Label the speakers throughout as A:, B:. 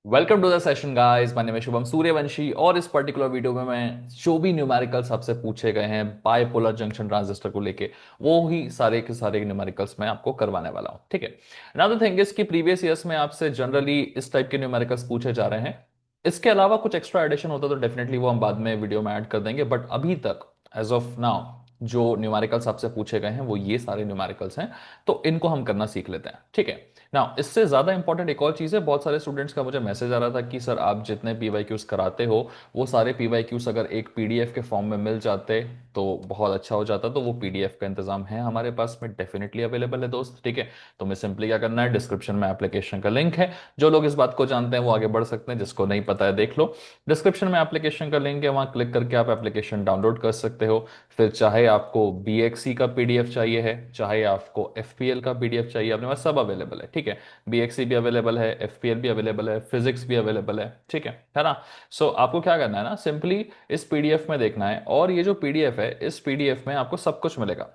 A: Welcome to the session guys, my name है शुभम सूर्यवंशी और इस पर्टिकुलर वीडियो में मैं जो भी न्यूमेरिकल्स आपसे पूछे गए हैं बायपोलर जंक्शन ट्रांजिस्टर को लेके वो ही सारे के सारे न्यूमेरिकल्स मैं आपको करवाने वाला हूं। ठीक है। नाउ द थिंग इज कि प्रीवियस ईयर्स में आपसे जनरली इस टाइप के न्यूमेरिकल्स पूछे जा रहे हैं। इसके अलावा कुछ एक्स्ट्रा एडिशन होता तो डेफिनेटली वो हम बाद में वीडियो में ऐड कर देंगे, बट अभी तक एज ऑफ नाउ जो न्यूमेरिकल्स आपसे पूछे गए हैं वो ये सारे न्यूमेरिकल्स हैं, तो इनको हम करना सीख लेते हैं। ठीक है। ना इससे ज्यादा इंपॉर्टेंट एक और चीज है, बहुत सारे स्टूडेंट्स का मुझे मैसेज आ रहा था कि सर आप जितने पीवाईक्यूज कराते हो वो सारे पीवाईक्यूज अगर एक पीडीएफ के फॉर्म में मिल जाते तो बहुत अच्छा हो जाता। तो वो पीडीएफ का इंतजाम है हमारे पास में, डेफिनेटली अवेलेबल है दोस्त। ठीक है। तो हमें सिंपली क्या करना है, डिस्क्रिप्शन में एप्लीकेशन का लिंक है। जो लोग इस बात को जानते हैं वो आगे बढ़ सकते हैं, जिसको नहीं पता है देख लो। डिस्क्रिप्शन में एप्लीकेशन का लिंक है, वहां क्लिक करके आप एप्लीकेशन डाउनलोड कर सकते हो। फिर चाहे आपको बीएक्सी का पीडीएफ चाहिए है, चाहे आपको एफपीएल का पीडीएफ चाहिए, अपने पास सब अवेलेबल है। ठीक है। बीएक्सी भी अवेलेबल है, एफपीएल भी अवेलेबल है, फिजिक्स भी अवेलेबल है। ठीक है ना। सो आपको क्या करना है ना, सिंपली इस पीडीएफ में देखना है, और ये जो पीडीएफ है इस पीडीएफ में आपको सब कुछ मिलेगा।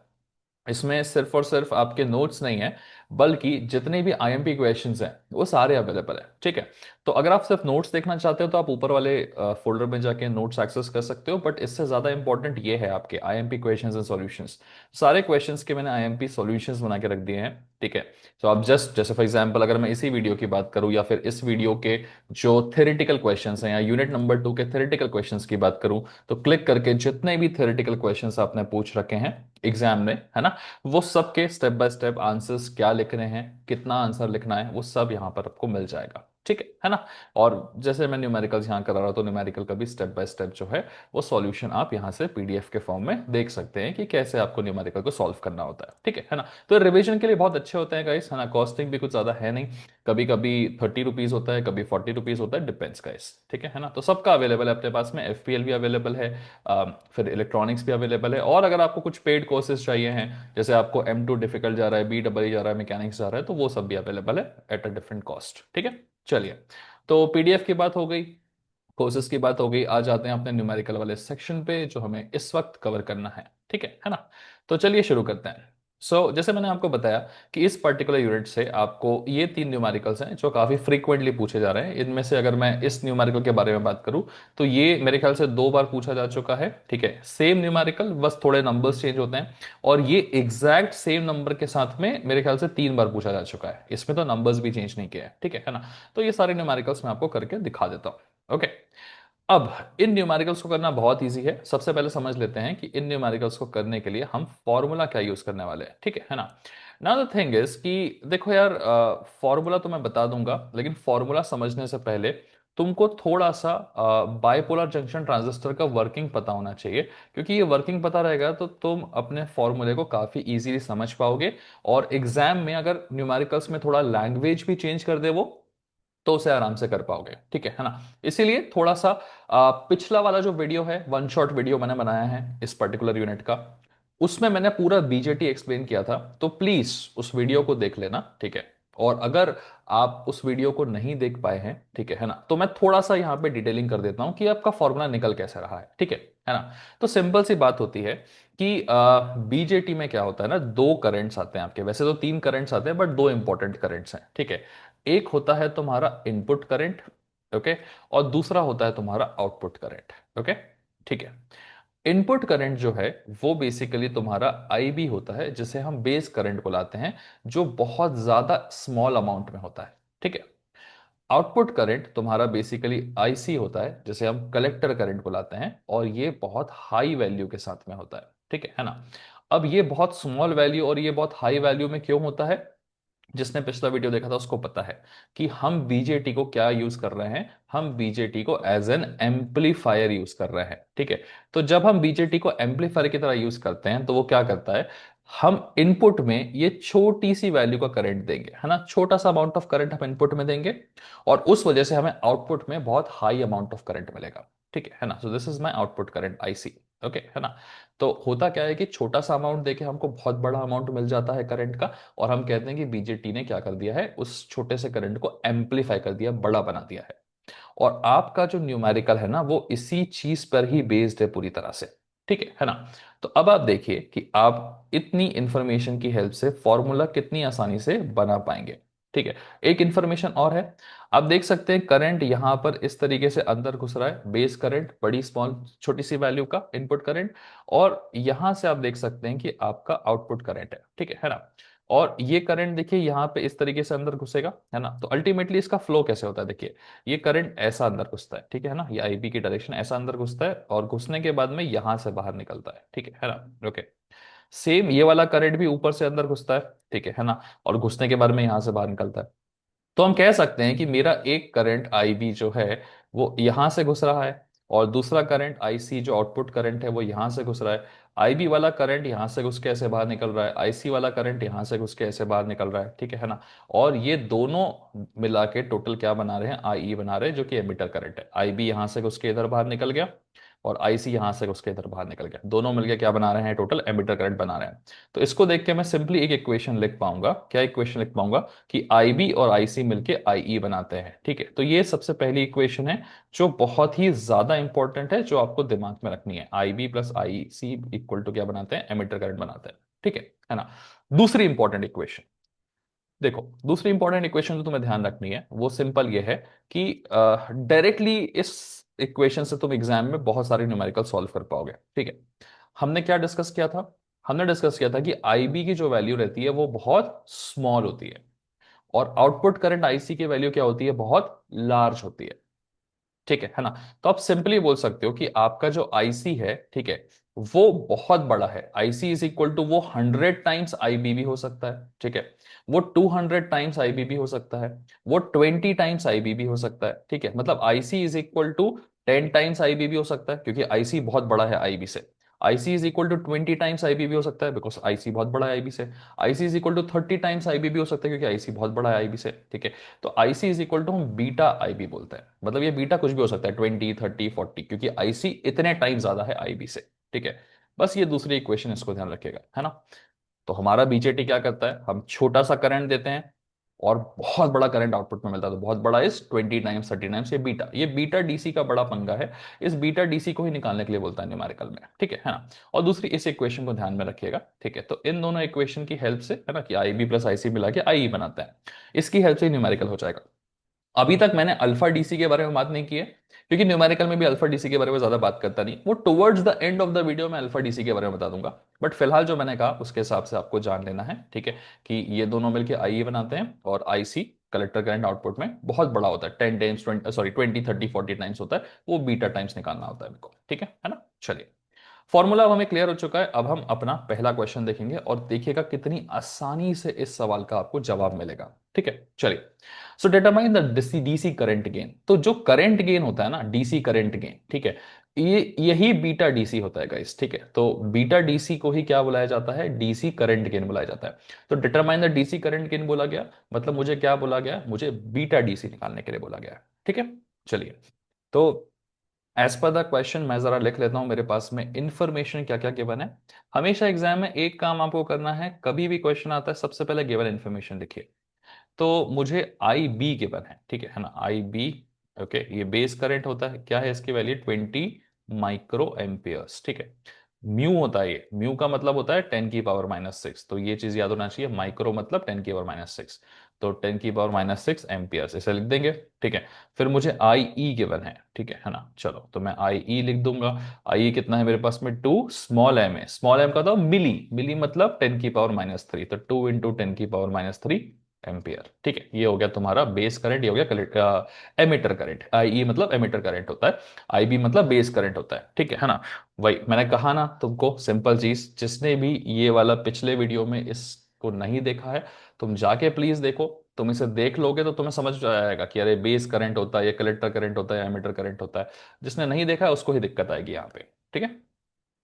A: इसमें सिर्फ और सिर्फ आपके नोट्स नहीं है, बल्कि जितने भी आईएमपी क्वेश्चंस हैं वो सारे अवेलेबल है। ठीक है। तो अगर आप सिर्फ नोट्स देखना चाहते हो तो आप ऊपर वाले फोल्डर में जाके नोट्स एक्सेस कर सकते हो, बट इससे ज्यादा इंपॉर्टेंट ये है आपके आईएमपी क्वेश्चंस एंड सॉल्यूशंस। सारे क्वेश्चंस के मैंने आईएमपी सॉल्यूशंस बना के रख दिए हैं। ठीक है। तो आप जस्ट जैसे फॉर एग्जांपल अगर मैं इसी वीडियो की बात करूं या फिर इस वीडियो के जो थ्योरेटिकल क्वेश्चंस हैं या यूनिट नंबर 2 के थ्योरेटिकल क्वेश्चंस की बात करूं, तो क्लिक करके जितने भी थ्योरेटिकल क्वेश्चंस आपने पूछ रखे हैं एग्जाम में, है ना, वो सब के स्टेप बाय स्टेप आंसर्स क्या लिखने हैं, कितना आंसर लिखना है, वो सब यहां पर आपको मिल जाएगा। ठीक है ना। और जैसे मैं न्यूमेरिकल्स यहाँ करा रहा हूं तो न्यूमेरिकल का भी स्टेप बाय स्टेप जो है वो सॉल्यूशन आप यहाँ से पीडीएफ के फॉर्म में देख सकते हैं कि कैसे आपको न्यूमेरिकल को सॉल्व करना होता है। ठीक है ना। तो रिवीजन के लिए बहुत अच्छे होते हैं गाइस, है ना। कॉस्टिंग भी कुछ ज्यादा है नहीं, कभी कभी 30 रुपीज होता है, कभी 40 रुपीज होता है, डिपेंड्स गाइस। ठीक है ना। तो सबका अवेलेबल है अपने पास में, एफपीएल भी अवेलेबल है, फिर इलेक्ट्रॉनिक्स भी अवेलेबल है, और अगर आपको कुछ पेड कोर्सेज चाहिए हैं, जैसे आपको M2 डिफिकल्ट जा रहा है, BEE जा रहा है, मैकेनिक्स जा रहा है, तो वो सब भी अवेलेबल है एट अ डिफरेंट कॉस्ट। ठीक है। चलिए, तो पीडीएफ की बात हो गई, कोर्सेज की बात हो गई, आ जाते हैं अपने न्यूमेरिकल वाले सेक्शन पे जो हमें इस वक्त कवर करना है। ठीक है ना। तो चलिए शुरू करते हैं। जैसे मैंने आपको बताया कि इस पर्टिकुलर यूनिट से आपको ये 3 न्यूमेरिकल्स हैं जो काफी फ्रीक्वेंटली पूछे जा रहे हैं। इनमें से अगर मैं इस न्यूमेरिकल के बारे में बात करूं तो ये मेरे ख्याल से 2 बार पूछा जा चुका है। ठीक है। सेम न्यूमेरिकल, बस थोड़े नंबर्स चेंज होते हैं, और ये एग्जैक्ट सेम नंबर के साथ में मेरे ख्याल से 3 बार पूछा जा चुका है। इसमें तो नंबर्स भी चेंज नहीं किया है। ठीक है ना। तो ये सारे न्यूमेरिकल्स मैं आपको करके दिखा देता हूं। ओके। अब इन न्यूमेरिकल्स को करना बहुत इजी है। सबसे पहले समझ लेते हैं कि इन न्यूमेरिकल्स को करने के लिए हम फॉर्मूला क्या यूज करने वाले हैं। ठीक है ना। नाउ द थिंग इज कि देखो यार, फॉर्मूला तो मैं बता दूंगा, लेकिन फॉर्मूला समझने से पहले तुमको थोड़ा सा बाइपोलर जंक्शन ट्रांजिस्टर का वर्किंग पता होना चाहिए, क्योंकि ये वर्किंग पता रहेगा तो तुम अपने फॉर्मूले को काफी इजीली समझ पाओगे। और एग्जाम में अगर न्यूमेरिकल्स में थोड़ा लैंग्वेज भी चेंज कर दे वो, तो उसे आराम से कर पाओगे। ठीक है ना। इसीलिए थोड़ा सा पिछला वाला जो वीडियो है, वन शॉट वीडियो मैंने बनाया है इस पर्टिकुलर यूनिट का, उसमें मैंने पूरा बीजेटी एक्सप्लेन किया था, तो प्लीज उस वीडियो को देख लेना। ठीक है। और अगर आप उस वीडियो को नहीं देख पाए हैं, ठीक है ना, तो मैं थोड़ा सा यहां पे डिटेलिंग कर देता हूं कि आपका फॉर्मूला निकल कैसे रहा है। ठीक है ना। तो सिंपल सी बात होती है कि बीजेटी में क्या होता है ना, 2 करंट्स आते हैं आपके, वैसे तो 3 करंट्स आते हैं बट 2 इंपॉर्टेंट करंट्स हैं। ठीक है। एक होता है तुम्हारा इनपुट करंट, ओके, और दूसरा होता है तुम्हारा आउटपुट करंट। ओके। ठीक है। इनपुट करंट जो है वो बेसिकली तुम्हारा आईबी होता है, जिसे हम बेस करंट बुलाते हैं, जो बहुत ज्यादा स्मॉल अमाउंट में होता है। ठीक है। आउटपुट करंट तुम्हारा बेसिकली आईसी होता है, जिसे हम कलेक्टर करंट बुलाते हैं, और ये बहुत हाई वैल्यू के साथ में होता है। ठीक है ना। अब ये बहुत स्मॉल वैल्यू और ये बहुत हाई वैल्यू में क्यों होता है, जिसने पिछला वीडियो देखा था उसको पता है कि हम बीजेटी को क्या यूज कर रहे हैं, हम बीजेटी को एज एन एम्पलीफायर यूज कर रहे हैं। ठीक है। तो जब हम बीजेटी को एम्पलीफायर की तरह यूज करते हैं तो वो क्या करता है, हम इनपुट में ये छोटी सी वैल्यू का करंट देंगे, है ना, छोटा सा अमाउंट ऑफ करंट हम इनपुट में देंगे, और उस वजह से हमें आउटपुट में बहुत हाई अमाउंट ऑफ करंट मिलेगा। ठीक है ना। So this is my output current IC. Okay, है ना। तो होता क्या है कि छोटा सा अमाउंट देके हमको बहुत बड़ा अमाउंट मिल जाता है करंट का, और हम कहते हैं कि बीजेटी ने क्या कर दिया है, उस छोटे से करंट को एम्पलीफाई कर दिया, बड़ा बना दिया है। और आपका जो न्यूमेरिकल है ना वो इसी चीज पर ही बेस्ड है पूरी तरह से। ठीक है ना। तो अब आप देखिए कि आप इतनी इंफॉर्मेशन की हेल्प से फॉर्मूला कितनी आसानी से बना पाएंगे। ठीक है। एक इंफॉर्मेशन और है, आप देख सकते हैं करंट यहां पर इस तरीके से अंदर घुस रहा है, बेस करंट बड़ी स्मॉल छोटी सी वैल्यू का इनपुट करंट, और यहां से आप देख सकते हैं कि आपका आउटपुट करंट है ना। और ये करंट देखिए यहाँ पे इस तरीके से अंदर घुसेगा, है ना। तो अल्टीमेटली इसका फ्लो कैसे होता है, देखिए ये करंट ऐसा अंदर घुसता है, ठीक है ना, ये आईबी की डायरेक्शन ऐसा अंदर घुसता है और घुसने के बाद में यहां से बाहर निकलता है, ठीक है ना। ओके, सेम ये वाला करंट भी ऊपर से अंदर घुसता है, ठीक है ना, और घुसने के बाद में यहां से बाहर निकलता है। तो हम कह सकते हैं कि मेरा एक करंट आईबी जो है वो यहां से घुस रहा है, और दूसरा करंट आईसी जो आउटपुट करंट है वो यहां से घुस रहा है। आईबी वाला करंट यहां से घुस के ऐसे बाहर निकल रहा है, आईसी वाला करंट यहां से घुस के ऐसे बाहर निकल रहा है, ठीक है ना। और ये दोनों मिला के टोटल क्या बना रहे हैं, आई बना रहे हैं, जो कि एमिटर करंट है। आईबी यहां से घुस के इधर बाहर निकल गया, और आईसी यहां से उसके इधर बाहर निकल गया, दोनों मिलकर क्या बना रहे हैं, टोटल एमिटर करंट बना रहे हैं। तो इसको देख के मैं सिंपली एक इक्वेशन लिख पाऊंगा, क्या इक्वेशन लिख पाऊंगा, कि आईबी और आईसी मिलके आईई बनाते हैं, ठीक है। तो ये सबसे पहली इक्वेशन है जो बहुत ही ज्यादा इंपॉर्टेंट है, जो आपको दिमाग में रखनी है। IB plus IC equal to क्या बनाते हैं, एमिटर करंट बनाते हैं, ठीक है ना। दूसरी इंपॉर्टेंट इक्वेशन देखो, दूसरी इंपॉर्टेंट इक्वेशन जो तुम्हें ध्यान रखनी है वो सिंपल ये है कि डायरेक्टली इस इक्वेशन से तुम एग्जाम में बहुत सारे न्यूमेरिकल सॉल्व कर पाओगे, ठीक है। हमने क्या डिस्कस किया था, हमने डिस्कस किया था कि आईबी की जो वैल्यू रहती है वो बहुत स्मॉल होती है, और आउटपुट करंट आईसी की वैल्यू क्या होती है, बहुत लार्ज होती है, ठीक है ना। तो आप सिंपली बोल सकते हो कि आपका जो आईसी है, ठीक है, वो बहुत बड़ा है। आईसी इज इक्वल टू वो 100 टाइम्स आईबी हो सकता है, ठीक है, वो 200 टाइम्स आईबी हो सकता है, वो 20 टाइम्स आईबी हो सकता है, ठीक है। मतलब IC is equal to 10 times IB हो सकता है, क्योंकि आईसी बहुत बड़ा है आईबी से। IC is equal to 20 times IB हो सकता है, बिकॉज आईसी बहुत बड़ा है आईबी से। IC is equal to 30 times IB हो सकता है, क्योंकि आईसी बहुत बड़ा है आईबी से, ठीक है। तो आईसी इज इक्वल टू हम बीटा आईबी बोलते हैं, मतलब ये बीटा कुछ भी हो सकता है, 20, 30, 40, क्योंकि आईसी इतने टाइम ज्यादा है आईबी से, ठीक है। बस ये दूसरी इक्वेशन, इसको ध्यान रखिएगा, है ना। तो हमारा बीजेटी क्या करता है, हम छोटा सा करंट देते हैं और बहुत बड़ा करंट आउटपुट में मिलता है। तो बहुत बड़ा इस 20 टाइम्स 30 टाइम्स, ये बीटा डीसी का बड़ा पंगा है। इस बीटा डीसी को ही निकालने के लिए बोलता है न्यूमेरिकल में, ठीक है ना। और दूसरी इस इक्वेशन को ध्यान में रखिएगा, ठीक है। तो इन दोनों इक्वेशन की हेल्प से, है ना, कि आईबी प्लस आईसी मिला के आई बनाता है, इसकी हेल्प से न्यूमेरिकल हो जाएगा। अभी तक मैंने अल्फा डीसी के बारे में बात नहीं की है, क्योंकि न्यूमेरिकल में भी अल्फा डीसी के बारे में ज्यादा बात करता नहीं, वो towards the end of the video में अल्फा डीसी के बारे में बता दूंगा। बट फिलहाल जो मैंने कहा उसके हिसाब से आपको जान लेना है, ठीक है, कि ये दोनों मिलकर आई बनाते हैं, और आईसी कलेक्टर करंट आउटपुट में बहुत बड़ा होता है, 10 टाइम्स 20, 30, 40 टाइम्स होता है, वो बीटा टाइम्स निकालना होता है मेरे को, ठीक है ना। चलिए, फॉर्मूला अब हमें क्लियर हो चुका है। अब हम अपना पहला क्वेश्चन देखेंगे और देखिएगा कितनी आसानी से इस सवाल का आपको जवाब मिलेगा, ठीक है। चलिए, so determine the DC DC current gain. तो जो करंट गेन होता है ना, डीसी करंट गेन, ठीक है, ये यही बीटा डीसी होता है गाइस, ठीक है। तो बीटा डीसी को ही क्या बुलाया जाता है, डीसी करंट गेन बुलाया जाता है। तो determine the DC current gain बोला गया, मतलब मुझे क्या बोला गया, मुझे बीटा डीसी निकालने के लिए बोला गया है, ठीक है। चलिए, तो एज पर द क्वेश्चन मैं जरा लिख लेता हूं मेरे पास में इंफॉर्मेशन क्या क्या गिवन है। हमेशा एग्जाम में एक काम आपको करना है, कभी भी क्वेश्चन आता है सबसे पहले गिवन इंफॉर्मेशन लिखिए। तो मुझे आई बी गिवन है, ठीक है ना, आई बी। ओके, ये बेस करंट होता है, क्या है इसकी वैल्यू, 20 माइक्रो एम्पियर्स, ठीक है। म्यू होता है, ये म्यू का मतलब होता है 10 की पावर -6, तो ये चीज याद होना चाहिए, माइक्रो मतलब 10 की पावर -6, तो 10 की पावर -6 एम्पियर्स इसे लिख देंगे, ठीक है। फिर मुझे आई ई गिवन है, ठीक है ना। चलो, तो मैं आई ई लिख दूंगा। आई ई कितना है मेरे पास में, 2, स्मॉल एम है, स्मॉल एम का था मिली, मिली मतलब 10 की पावर -3, तो 2 × 10 की पावर -3 एम्पियर, ठीक है। ये हो गया तुम्हारा बेस करंट, ये हो गया एमिटर करंट। आई मतलब एमिटर करंट होता है, आई बी मतलब बेस करंट होता है, ठीक है ना। वही मैंने कहा ना तुमको, सिंपल चीज, जिसने भी ये वाला पिछले वीडियो में इसको नहीं देखा है, तुम जाके प्लीज देखो। तुम इसे देख लोगे तो तुम्हें समझ आएगा कि अरे बेस करंट होता है, ये कलेक्टर करंट होता है, एमिटर करंट होता है। जिसने नहीं देखा है उसको ही दिक्कत आएगी यहाँ पे, ठीक है।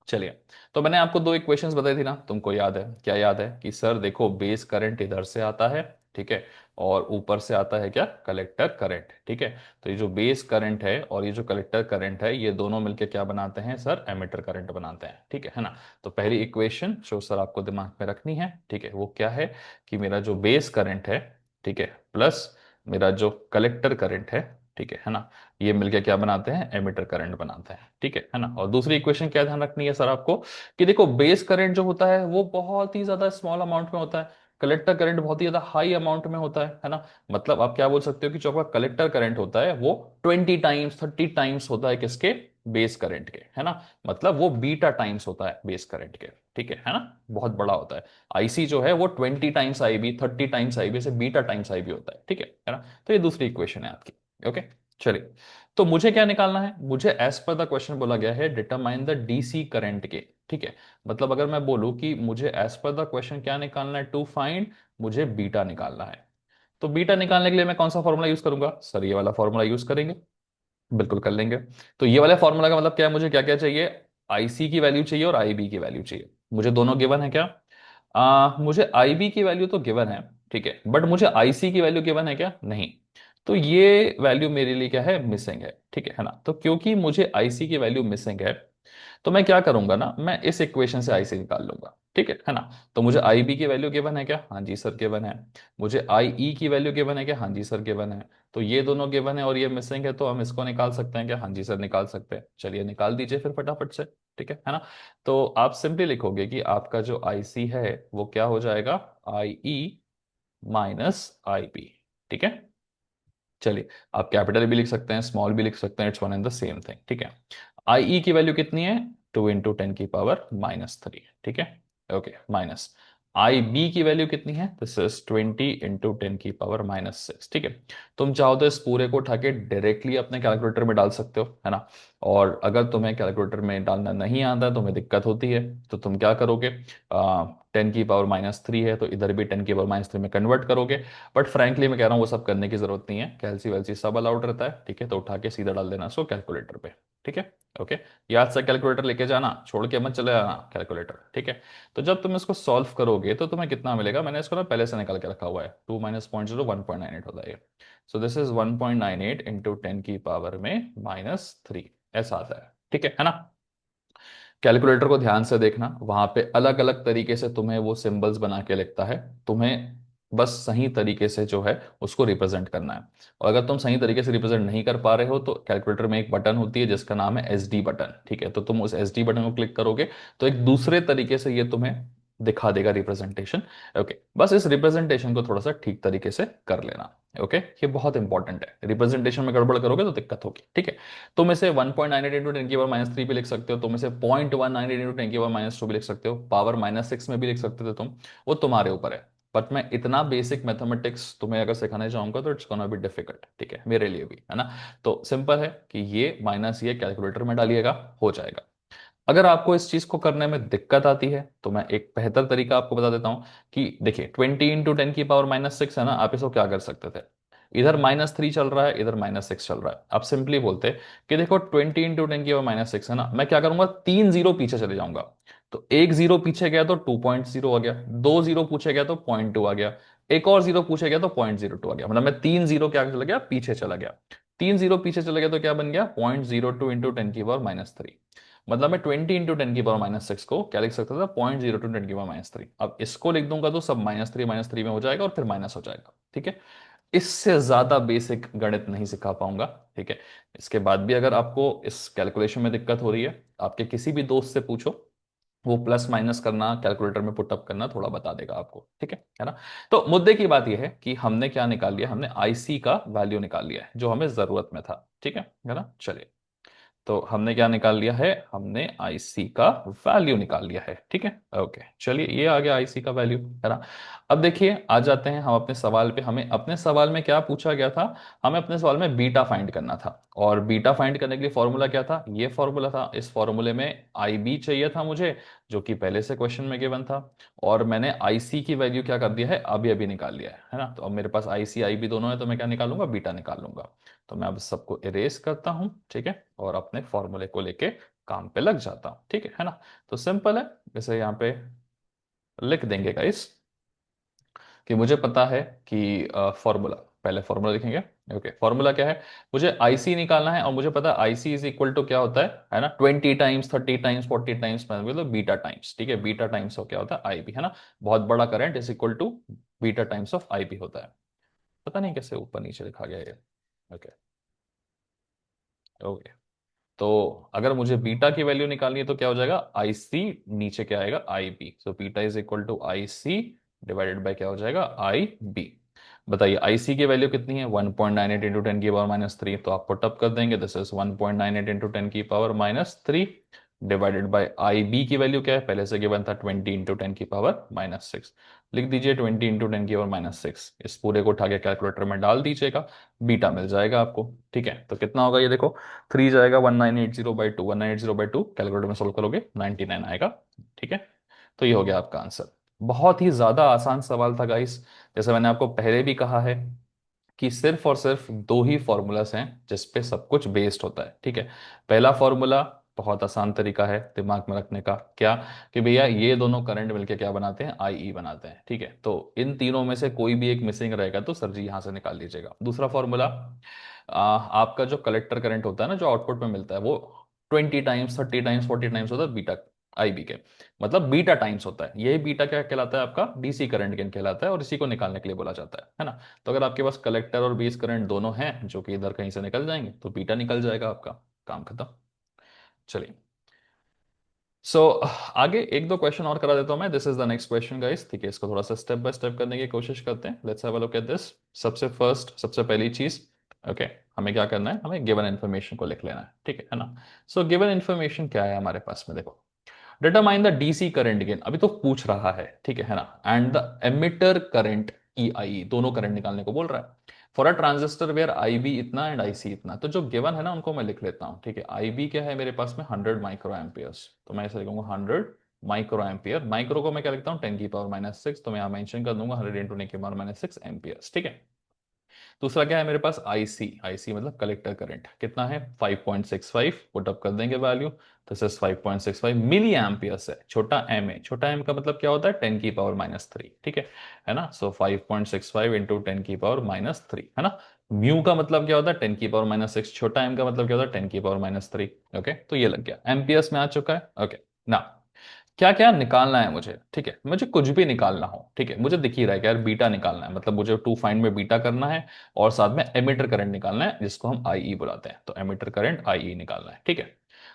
A: चलिए, तो मैंने आपको दो इक्वेशंस बताई थी ना, तुमको याद है, क्या याद है, कि सर देखो बेस करंट इधर से आता है, ठीक है, और ऊपर से आता है क्या, कलेक्टर करंट, ठीक है। तो ये जो बेस करंट है और ये जो कलेक्टर करंट है, ये दोनों मिलकर क्या बनाते हैं सर, एमिटर करंट बनाते हैं, ठीक है ना। तो पहली इक्वेशन जो सर आपको दिमाग में रखनी है, ठीक है, वो क्या है, कि मेरा जो बेस करंट है, ठीक है, प्लस मेरा जो कलेक्टर करंट है, ठीक है ना, ये मिलके क्या बनाते हैं, एमिटर करंट बनाते हैं, ठीक है ना। और दूसरी इक्वेशन क्या ध्यान रखनी है सर आपको, कि देखो बेस करंट जो होता है वो बहुत ही ज्यादा स्मॉल अमाउंट में होता है, कलेक्टर करंट बहुत ही ज्यादा हाई अमाउंट में होता है ना। मतलब आप क्या बोल सकते हो कि जो आपका कलेक्टर करंट होता है वो 20 टाइम्स 30 टाइम्स होता है किसके, बेस करंट के, है ना। मतलब वो बीटा टाइम्स होता है बेस करंट के, ठीक है ना, बहुत बड़ा होता है। आईसी जो है वो 20 टाइम्स आईबी 30 टाइम्स आईबी से बीटा टाइम्स आईबी होता है, ठीक है ना। तो ये दूसरी इक्वेशन है आपकी। ओके, चलिए। तो मुझे क्या निकालना है, मुझे एज पर द क्वेश्चन बोला गया है डिटरमाइन द डीसी करंट के, ठीक है। मतलब अगर मैं बोलूं कि मुझे एज पर द क्वेश्चन क्या निकालना है, टू फाइंड, मुझे बीटा निकालना है। तो बीटा निकालने के लिए मैं कौन सा फॉर्मूला यूज करूंगा सर, ये वाला फॉर्मूला यूज करेंगे, बिल्कुल कर लेंगे। तो ये वाले फॉर्मूला का मतलब क्या है, मुझे क्या क्या चाहिए, आईसी की वैल्यू चाहिए और आईबी की वैल्यू चाहिए। मुझे दोनों गिवन है क्या, मुझे आईबी की वैल्यू तो गिवन है, ठीक है, बट मुझे आईसी की वैल्यू गिवन है क्या, नहीं। तो ये वैल्यू मेरे लिए क्या है, मिसिंग है, ठीक है ना। तो क्योंकि मुझे आईसी की वैल्यू मिसिंग है, तो मैं क्या करूंगा ना, मैं इस इक्वेशन से आईसी निकाल लूंगा, ठीक है ना। तो मुझे आई बी की वैल्यू गिवन है क्या, हाँ जी सर गिवन है। मुझे आई ई की वैल्यू गिवन है क्या, हाँ जी सर गिवन है। तो ये दोनों गिवन है और ये मिसिंग है, तो हम इसको निकाल सकते हैं क्या, हाँ जी सर निकाल सकते हैं। चलिए निकाल दीजिए फिर फटाफट से, ठीक है ना। तो आप सिंपली लिखोगे कि आपका जो आई सी है वो क्या हो जाएगा, आई ई माइनस आई बी, ठीक है। चलिए, आप कैपिटल भी लिख सकते हैं, स्मॉल भी लिख सकते हैं, it's one and the same thing, ठीक है। आई ई की वैल्यू कितनी है, 2 × 10⁻⁻3, ठीक है। ओके, माइनस आई बी की वैल्यू कितनी है, दिस इज 20 × 10⁻⁻6, ठीक है। तुम चाहो तो इस पूरे को उठा के डायरेक्टली अपने कैलकुलेटर में डाल सकते हो, है ना। और अगर तुम्हें कैलकुलेटर में डालना नहीं आता, तुम्हें दिक्कत होती है, तो तुम क्या करोगे, 10⁻³ है तो इधर भी 10⁻³ में कन्वर्ट करोगे। बट फ्रैंकली मैं कह रहा हूँ वो सब करने की जरूरत नहीं है, कैलसी वैल्सी सब अलाउड रहता है, ठीक है। तो उठा के सीधा डाल देना इसको कैलकुलेटर पे, ठीक है। ओके, याद से कैलकुलेटर लेके जाना, छोड़ के मत चले जाना कैलकुलेटर, ठीक है। तो जब तुम इसको सॉल्व करोगे तो तुम्हें कितना मिलेगा, मैंने इसको ना पहले से निकाल के रखा हुआ है, 2 - 0 1.98 होता है ये। सो दिस इज 1.98 इंटू 10⁻³ ऐसा आता है ना। कैलकुलेटर को ध्यान से देखना, वहां पे अलग अलग तरीके से तुम्हें वो सिंबल्स बना के लिखता है, तुम्हें बस सही तरीके से जो है उसको रिप्रेजेंट करना है। और अगर तुम सही तरीके से रिप्रेजेंट नहीं कर पा रहे हो तो कैलकुलेटर में एक बटन होती है जिसका नाम है एस डी बटन, ठीक है। तो तुम उस एस डी बटन को क्लिक करोगे तो एक दूसरे तरीके से ये तुम्हें दिखा देगा रिप्रेजेंटेशन। ओके, बस इस रिप्रेजेंटेशन को थोड़ा सा ठीक तरीके से कर लेना। ओके, ये बहुत इंपॉर्टेंट है, रिप्रेजेंटेशन में गड़बड़ करोगे तो दिक्कत होगी, ठीक है। तुम इसे 1.98 इंटू 10⁻³ भी लिख सकते हो, तुम इसे 0.198 इंटू 10⁻² भी लिख सकते हो, पावर -6 में भी लिख सकते थे तुम, वो तुम्हारे ऊपर है। बट मैं इतना बेसिक मैथमेटिक्स तुम्हें अगर सिखाने चाहूंगा तो इट्स गोना बी डिफिकल्ट, ठीक है, मेरे लिए भी, है ना। तो सिंपल है कि ये माइनस ये कैलकुलेटर में डालिएगा, हो जाएगा। अगर आपको इस चीज को करने में दिक्कत आती है तो मैं एक बेहतर तरीका आपको बता देता हूं कि देखिए 20 × 10⁻⁻6 है ना, आप इसको क्या कर सकते थे, इधर -3 चल रहा है, इधर -6 चल रहा है, आप सिंपली बोलते कि देखो 20 × 10⁻⁻6 है ना, मैं क्या करूंगा, 3 जीरो पीछे चले जाऊंगा। तो एक जीरो पीछे गया तो 2.0 आ गया, 2 जीरो पूछे गया तो 0.2 आ गया, एक और जीरो पूछे गया तो 0.02 आ गया, मतलब मैं 3 जीरो क्या चला गया, पीछे चला गया। 3 जीरो पीछे चला गया तो क्या बन गया, 0.02 इंटू 10⁻³ मतलब मैं 20 × 10⁻⁻6 को क्या लिख सकता था, 0.02 10⁻³ अब इसको लिख दूंगा तो सब -3 में हो जाएगा और फिर माइनस हो जाएगा, ठीक है। इससे ज्यादा बेसिक गणित नहीं सिखा पाऊंगा, ठीक है। इसके बाद भी अगर आपको इस कैलकुलेशन में दिक्कत हो रही है, आपके किसी भी दोस्त से पूछो, वो प्लस माइनस करना कैलकुलेटर में पुटअप करना थोड़ा बता देगा आपको, ठीक है ना। तो मुद्दे की बात यह है कि हमने क्या निकाल लिया, हमने आईसी का वैल्यू निकाल लिया है जो हमें जरूरत में था, ठीक है ना। चलिए, तो हमने क्या निकाल लिया है, हमने आईसी का वैल्यू निकाल लिया है, ठीक है। ओके, चलिए ये आ गया आईसी का वैल्यू, है ना। अब देखिए आ जाते हैं हम अपने सवाल पे, हमें अपने सवाल में क्या पूछा गया था, हमें अपने सवाल में बीटा फाइंड करना था। और बीटा फाइंड करने के लिए फॉर्मूला क्या था, ये फॉर्मूला था। इस फॉर्मूले में आई बी चाहिए था मुझे, जो कि पहले से क्वेश्चन में गिवन था। और मैंने आईसी की वैल्यू क्या कर दिया है, अभी अभी निकाल लिया है ना। तो अब मेरे पास आईसी आई बी दोनों है, तो मैं क्या निकालूंगा, बीटा निकाल लूंगा। तो मैं अब सबको इरेज करता हूं, ठीक है, और अपने फॉर्मूले को लेके काम पे लग जाता हूं, ठीक है ना। तो सिंपल है, जैसे यहाँ पे लिख देंगे गाइस कि मुझे पता है कि फॉर्मूला, पहले फॉर्मूला लिखेंगे। ओके, फॉर्मूला क्या है, मुझे आईसी निकालना है और मुझे पता है आईसी इज इक्वल टू क्या होता है ना, 20 टाइम्स 30 टाइम्स 40 टाइम्स, मतलब बीटा टाइम्स, ठीक है। बीटा टाइम्स क्या होता है, आईबी, है ना। बहुत बड़ा current is equal to beta times of IB होता है। पता नहीं कैसे ऊपर नीचे लिखा गया ये। Okay, okay. तो अगर मुझे बीटा की वैल्यू निकालनी है तो क्या हो जाएगा, आई सी नीचे क्या आएगा, I B, so beta is equal to I C divided by क्या हो जाएगा, आई बी। बताइए आईसी की वैल्यू कितनी है, 1.98 इंटू टेन की पावर माइनस थ्री, तो आप पुट अप कर देंगे, दिस इज 1.98 इंटू टेन की power minus three divided by I B की वैल्यू क्या है, पहले से गिवन था 20 इंटू टेन की पावर माइनस सिक्स। लिख दीजिए 20 इंटू टेन की पावर माइनस सिक्स, इस पूरे को उठा के कैलकुलेटर में डाल दीजिएगा, बीटा मिल जाएगा आपको। ठीक है, तो कितना होगा ये देखो, थ्री जाएगा 1980/2, 1980/2 कैलकुलेटर में सोल्व करोगे 99 आएगा। ठीक है, तो ये हो गया आपका आंसर। बहुत ही ज्यादा आसान सवाल था गाइस। जैसे मैंने आपको पहले भी कहा है कि सिर्फ और सिर्फ दो ही फॉर्मूलास हैं जिस पे सब कुछ बेस्ड होता है। ठीक है, पहला फॉर्मूला बहुत आसान तरीका है दिमाग में रखने का, क्या कि भैया ये दोनों करंट मिलके क्या बनाते हैं, आई बनाते हैं। ठीक है, तो इन तीनों में से कोई भी एक मिसिंग रहेगा तो सर जी यहां से निकाल लीजिएगा। दूसरा फॉर्मूला, आपका जो कलेक्टर करंट होता है ना, जो आउटपुट में मिलता है, वो 20 टाइम्स 30 टाइम्स 40 टाइम्स होता है बीटा आई बी के, मतलब बीटा टाइम्स होता है। यही बीटा क्या कहलाता है, आपका डीसी करंट गेन कहलाता है, और इसी को निकालने के लिए बोला जाता है ना। तो अगर आपके पास कलेक्टर और बेस करंट दोनों हैं जो कि इधर कहीं से निकल जाएंगे तो बीटा निकल जाएगा, आपका काम खत्म। चलिए, सो आगे एक दो क्वेश्चन और करा देता हूं मैं। This is the next question guys. ठीक है, इसको थोड़ा सा स्टेप बाय स्टेप करने की कोशिश करते हैं। Let's have a look at this. सबसे पहली चीज, ओके, हमें क्या करना है, हमें गिवन इन्फॉर्मेशन को लिख लेना है। ठीक है ना। सो गिवन इन्फॉर्मेशन क्या है हमारे पास में, देखो, determine the DC current gain, अभी तो पूछ रहा है, ठीक है ना, and the emitter current E I, दोनों करंट निकालने को बोल रहा है for a transistor where I B इतना एंड आई सी इतना। तो जो गिवन है ना उनको मैं लिख लेता हूं। ठीक है, आई बी क्या है मेरे पास में, 100 माइक्रो, तो मैं ऐसे लिखूंगा 100 माइक्रो। माइक्रो को मैं क्या लिखता हूँ, 10 की पावर माइनस सिक्स, तो मैं यहाँ मेंशन कर दूंगा 100 × 10 की पावर माइनस सिक्स एम्पियर्स। ठीक है, दूसरा क्या है मेरे पास, आईसी, आईसी मतलब कलेक्टर करंट कितना है, 5.65, पुट अप कर देंगे वैल्यू, तो सिर्फ 5.65 मिली एम्पियर्स है, छोटा एम है, छोटा एम का मतलब क्या होता है, 10 की पावर माइनस थ्री। ठीक है ना। सो 5.65 इंटू 10 की पावर माइनस थ्री, है ना। म्यू का मतलब क्या होता है, 10 की पावर माइनस सिक्स, छोटा एम का मतलब क्या होता है, 10 की पावर माइनस थ्री। ओके, तो ये लग गया, एम्पियर्स में आ चुका है। ओके ना, क्या क्या निकालना है मुझे, ठीक है, मुझे कुछ भी निकालना हो, ठीक है, मुझे दिख ही रहा है कि यार बीटा निकालना है, मतलब मुझे टू फाइंड में बीटा करना है, और साथ में एमिटर करंट निकालना है जिसको हम आई बुलाते हैं, तो एमिटर करंट आई निकालना है। ठीक है,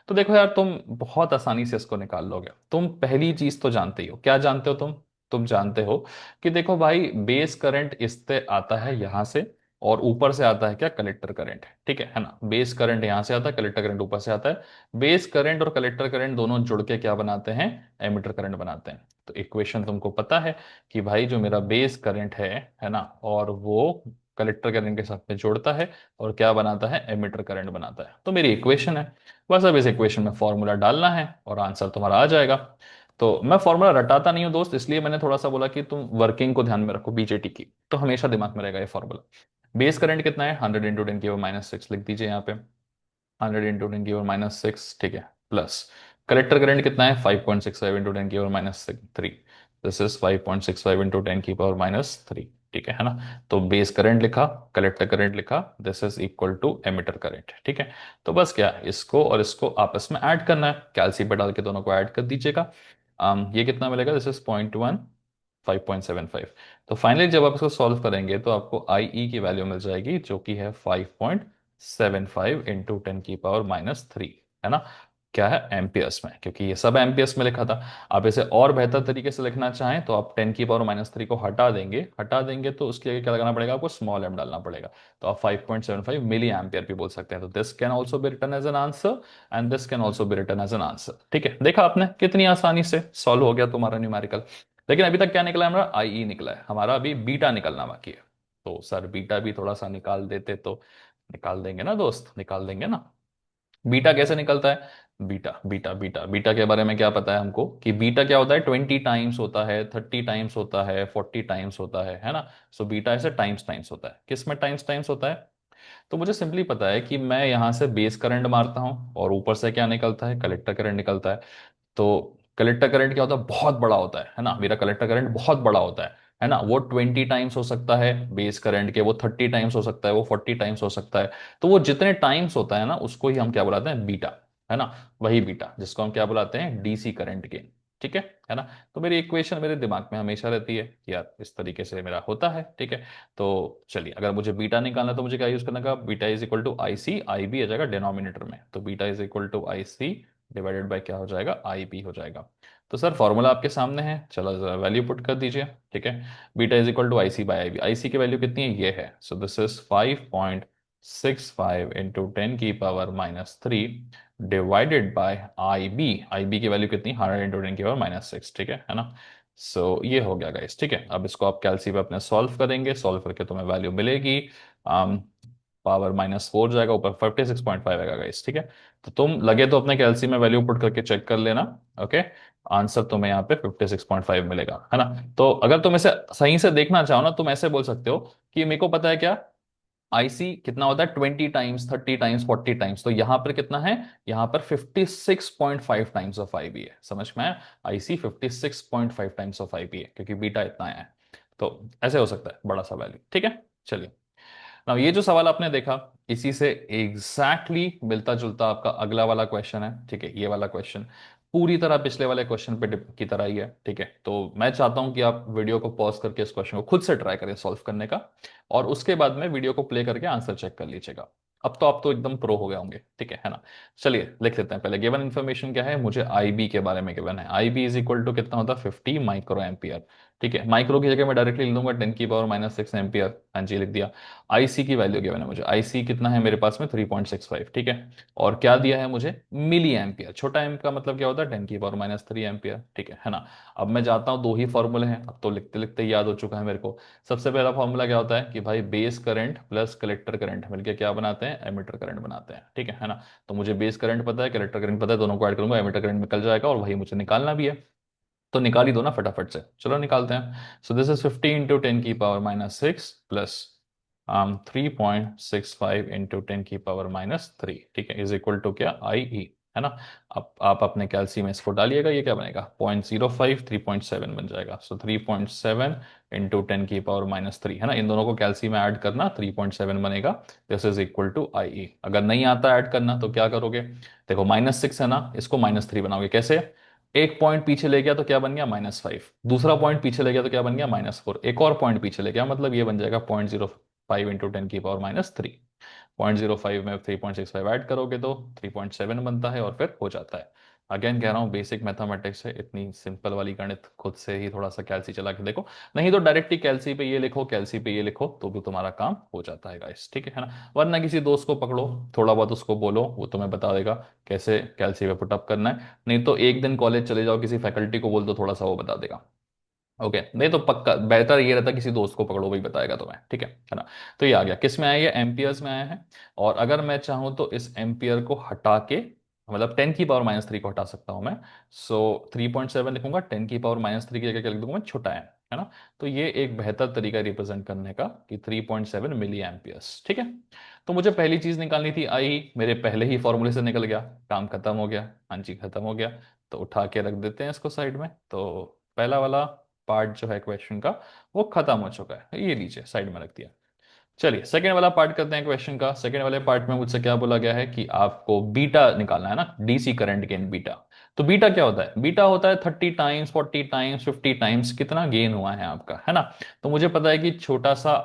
A: तो देखो यार, तुम बहुत आसानी से इसको निकाल लोगे। तुम पहली चीज तो जानते ही हो, क्या जानते हो तुम जानते हो कि देखो भाई, बेस करंट इससे आता है यहां से, और ऊपर से आता है क्या, कलेक्टर करंट। ठीक है ना, बेस करंट यहां से आता है, कलेक्टर करंट ऊपर से आता है। बेस करंट और कलेक्टर करंट दोनों जुड़ के क्या बनाते हैं, एमिटर करंट बनाते हैं। तो इक्वेशन तुमको पता है कि भाई जो मेरा बेस करंट है ना, और वो कलेक्टर करंट के साथ में जोड़ता है और क्या बनाता है, एमिटर करंट बनाता है। तो मेरी इक्वेशन है, बस अब इस इक्वेशन में फॉर्मूला डालना है और आंसर तुम्हारा आ जाएगा। तो मैं फॉर्मूला रटाता नहीं हूँ दोस्त, इसलिए मैंने थोड़ा सा बोला कि तुम वर्किंग को ध्यान में रखो बीजेटी की, तो हमेशा दिमाग में रहेगा ये फॉर्मूला। बेस करंट कितना है, 100 × 10 की पावर माइनस सिक्स, लिख दीजिए यहाँ पे 100 × 10 की पावर माइनस सिक्स। ठीक है, प्लस कलेक्टर करंट कितना है, 5.65 × 10 की power minus three, this is 5.65 × 10 की पावर माइनस थ्री। ठीक है ना। तो बेस करंट लिखा, कलेक्टर करंट लिखा, this is equal to emitter current. ठीक है, तो बस क्या, इसको और इसको आपस में ऐड करना है, कैलसी पे डाल के दोनों को ऐड कर दीजिएगा। ये कितना मिलेगा, दिस इज 0.1, 5.75। तो फाइनली जब आप इसको सॉल्व करेंगे तो आपको आई ई की वैल्यू मिल जाएगी जो कि है 5.75 इंटू 10 की पावर माइनस थ्री, है ना। क्या है, एम्पियर्स में, क्योंकि ये सब एम्पियर्स में लिखा था। आप इसे और बेहतर तरीके से लिखना चाहें तो आप 10 की पावर माइनस थ्री को हटा देंगे तो उसके लिए क्या लगाना पड़ेगा, आपको स्मॉल एम डालना पड़ेगा। तो आप 5.75 मिली एम्पियर भी बोल सकते हैं। तो this can also be written as an answer and this can also be written as an answer. ठीक है, देखा आपने कितनी आसानी से सॉल्व हो गया तुम्हारा न्यूमेरिकल। लेकिन अभी तक क्या निकला है, हमारा आई ई निकला है, हमारा अभी बीटा निकलना बाकी है। तो सर बीटा भी थोड़ा सा निकाल देते तो, निकाल देंगे ना दोस्त, निकाल देंगे ना। बीटा कैसे निकलता है, बीटा बीटा बीटा बीटा के बारे में क्या पता है हमको कि बीटा क्या होता है, 20 टाइम्स होता है, 30 टाइम्स होता है, 40 टाइम्स होता है ना। सो बीटा ऐसे टाइम्स टाइम्स होता है, किस में टाइम्स टाइम्स होता है। तो मुझे सिंपली पता है कि मैं यहां से बेस करंट मारता हूं और ऊपर से क्या निकलता है, कलेक्टर करंट निकलता है। तो कलेक्टर करंट क्या होता है, बहुत बड़ा होता है ना, मेरा कलेक्टर करंट बहुत बड़ा होता है ना। वो 20 टाइम्स हो सकता है बेस करंट के, वो 30 टाइम्स हो सकता है, वो 40 टाइम्स हो सकता है। तो वो जितने टाइम्स होता है ना उसको ही हम क्या बुलाते हैं, बीटा, है ना। वही बीटा जिसको हम क्या बुलाते हैं, डीसी करंट गेन। ठीक है ना। तो मेरी इक्वेशन मेरे दिमाग में हमेशा रहती है कि यार इस तरीके से मेरा होता है। ठीक है, तो चलिए, अगर मुझे बीटा निकालना है तो मुझे क्या यूज करना का, beta is equal to I C, I B आ जाएगा डिनोमिनेटर में, तो beta is equal to I C divided by क्या हो जाएगा, आई बी हो जाएगा। तो सर फॉर्मूला आपके सामने है, चलो जरा वैल्यू पुट कर दीजिए। ठीक है, beta is equal to I C by I B. I C की वैल्यू कितनी है, ये है। सो दिस इज 5.65 इंटू 10 की power -3 divided by I B. I B की वैल्यू कितनी, 100 इंटू 10 की पावर -6। ठीक है ना। सो ये हो गया गाइस। ठीक है, अब इसको आप कैलसी पे अपने सॉल्व करेंगे, सॉल्व करके तुम्हें वैल्यू मिलेगी पावर -4 जाएगा, ऊपर 56.5 आएगा गाइस। ठीक है, तो तुम लगे तो अपने कैलसी में वैल्यू पुट करके चेक कर लेना। ओके, आंसर तुम्हें यहाँ पे 56.5 मिलेगा, है ना। तो अगर तुम इसे सही से देखना चाहो ना, तुम ऐसे बोल सकते हो कि मेरे को पता है क्या, आईसी कितना होता है, 20 टाइम्स, 30 टाइम्स, 40 टाइम्स। तो यहां पर कितना है, यहां पर 56.5 टाइम्स ऑफ आई बी है। समझ में आया, IC 56.5 times of I B है, क्योंकि बीटा इतना आया है। तो ऐसे हो सकता है बड़ा सा वैल्यू। ठीक है, चलिए। नाउ ये जो सवाल आपने देखा, इसी से एग्जैक्टली मिलता जुलता आपका अगला वाला क्वेश्चन है। ठीक है, ये वाला क्वेश्चन पूरी तरह पिछले वाले क्वेश्चन पे की तरह ही है। ठीक है, तो मैं चाहता हूं कि आप वीडियो को पॉज करके इस क्वेश्चन को खुद से ट्राई करें सॉल्व करने का, और उसके बाद में वीडियो को प्ले करके आंसर चेक कर लीजिएगा। अब तो आप तो एकदम प्रो हो गए होंगे। ठीक है ना। चलिए लिख लेते हैं। पहले गिवन इन्फॉर्मेशन क्या है, मुझे आईबी के बारे में गिवन है। आईबी इज इक्वल टू कितना होता है, 50 माइक्रो एम्पियर। ठीक है, माइक्रो की जगह मैं डायरेक्टली लिख दूंगा 10 की पावर -6 एम्पियर। हाँ जी, लिख दिया। आईसी की वैल्यू गिवन है मुझे, आईसी कितना है मेरे पास में, 3.65। ठीक है, और क्या दिया है मुझे, मिली एम्पियर। छोटा एम का मतलब क्या होता है, 10 की पावर -3 एम्पियर। ठीक है ना। अब मैं जाता हूँ, दो ही फॉर्मूले हैं, अब तो लिखते लिखते याद हो चुका है मेरे को। सबसे पहला फॉर्मूला क्या होता है कि भाई base current plus collector current मिलकर क्या बनाते हैं, एमिटर करंट बनाते हैं। ठीक है ना। तो मुझे बेस करंट पता है, कलेक्टर करंट पता है, दोनों को ऐड करूंगा, एमिटर करंट निकल जाएगा, और वही मुझे निकालना भी है। तो निकाल ही दो ना फटाफट से, चलो निकालते हैं। सो दिस इज 50 इंटू 10 की पावर -6 प्लस 3.65 इंटू 10 की पावर -3। ठीक है, इज इक्वल टू क्या, आई ई, है ना। अब आप अपने कैलसी में इसको डालिएगा, ये क्या बनेगा, 0.05, 3.7 बन जाएगा। सो 3.7 इंटू 10 की पावर -3, है ना। इन दोनों को कैलसी में ऐड करना, 3.7 बनेगा। दिस इज इक्वल टू आई ई। अगर नहीं आता ऐड करना तो क्या करोगे, देखो -6 है ना, इसको -3 बनाओगे कैसे, एक पॉइंट पीछे ले गया तो क्या बन गया, -5। दूसरा पॉइंट पीछे ले गया तो क्या बन गया, -4। एक और पॉइंट पीछे ले गया, मतलब ये बन जाएगा 0.05 इंटू 10 की पावर -3। 0.05 में 3.65 ऐड करोगे तो 3.7 बनता है, और फिर हो जाता है। अगेन कह रहा हूँ, बेसिक मैथमेटिक्स है, इतनी सिंपल वाली गणित खुद से ही थोड़ा सा कैलसी चला के देखो, नहीं तो डायरेक्टली कैलसी पे ये लिखो, कैलसी पे ये लिखो, तो भी तुम्हारा काम हो जाता है गाइस। ठीक है ना। वरना किसी दोस्त को पकड़ो, थोड़ा बहुत उसको बोलो, वो तुम्हें बता देगा कैसे कैलसी पे पुटअप करना है। नहीं तो एक दिन कॉलेज चले जाओ, किसी फैकल्टी को बोल दो, थोड़ा सा वो बता देगा। ओके, नहीं तो पक्का बेहतर ये रहता किसी दोस्त को पकड़ो, वही बताएगा तुम्हें। ठीक है ना। तो ये आ गया, किस में आया, ये एम्पियर्स में आया है। और अगर मैं चाहूं तो इस एम्पियर को हटा के, मतलब 10 की पावर -3 को हटा सकता हूं मैं। सो 3.7 लिखूंगा, 10 की पावर -3 की जगह क्या लिख दूंगा मैं, छोटा है ना। तो ये एक बेहतर तरीका रिप्रेजेंट करने का कि 3.7 मिली एम्पियर्स। ठीक है, तो मुझे पहली चीज निकालनी थी आई, मेरे पहले ही फॉर्मूले से निकल गया, काम खत्म हो गया। हाँ जी, खत्म हो गया। तो उठा के रख देते हैं इसको साइड में। तो पहला वाला पार्ट जो है क्वेश्चन का, वो खत्म हो चुका है, ये लीजिए साइड में रख दिया। चलिए सेकेंड वाला पार्ट करते हैं क्वेश्चन का। सेकेंड वाले पार्ट में मुझसे क्या बोला गया है कि आपको बीटा निकालना है ना, डीसी करंट गेन बीटा। तो बीटा क्या होता है, बीटा होता है 30 टाइम्स, 40 टाइम्स, 50 टाइम्स कितना गेन हुआ है आपका, है ना। तो मुझे पता है कि छोटा सा